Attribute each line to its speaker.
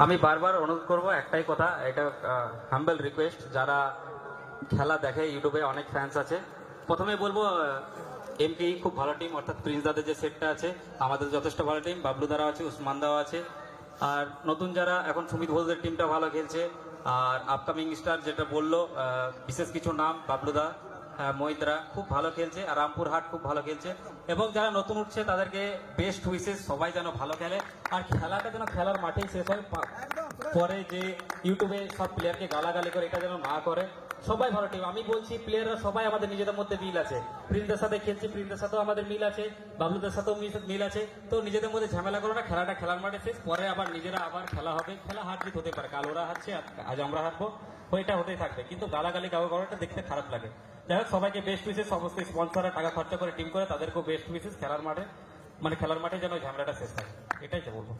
Speaker 1: আমি বারবার অনুরোধ করব একটাই কথা, এটা হাম্বল রিকোয়েস্ট, যারা খেলা দেখে ইউটিউবে অনেক ফ্যান্স আছে, প্রথমে বলবো এমপি খুব ভালো টিম, অর্থাৎ প্রিন্স দাদের যে সেটটা আছে আমাদের যথেষ্ট ভালো টিম, বাবলু দারাও আছে, উসমান দাও আছে। আর নতুন যারা এখন সুমিত ঘোষদের টিমটা ভালো খেলছে। আর আপকামিং স্টার যেটা বললো বিশেষ কিছু নাম, বাবলুদা, মহিতরা খুব ভালো খেলছে, আর রামপুরহাট খুব ভালো খেলছে। এবং যারা নতুন উঠছে তাদেরকে বেস্ট উইসেস, সবাই যেন ভালো খেলে। আর খেলাটা যেন খেলার মাঠেই শেষ হয়, পরে যে ইউটিউবে সব প্লেয়ারকে গালাগালি করে এটা যেন না করে। সবাই ভালো টিম, আমি বলছি প্লেয়াররা সবাই আমাদের নিজেদের মধ্যে মিল আছে। প্রিন্সদের সাথে খেলছি, প্রিন্সদের সাথেও আমাদের মিল আছে, বাবলুদের সাথেও মিল আছে। তো নিজেদের মধ্যে ঝামেলা করো না, খেলাটা খেলার মাঠে শেষ, পরে আবার নিজেরা আবার খেলা হবে। খেলা হার জিত হতে পারে, কাল ওরা হারছে আজ আমরা হারবো, ওইটা হতেই থাকবে। কিন্তু গালাগালি গাওয়া করাটা দেখতে খারাপ লাগে। যাই হোক, সবাইকে বেস্ট উইসেস, সমস্ত স্পন্সররা টাকা খরচা করে টিম করে তাদেরকেও বেস্ট উইসেস। খেলার মাঠে যেন ঝামেলাটা শেষ থাকে, এটাই তো বলবো।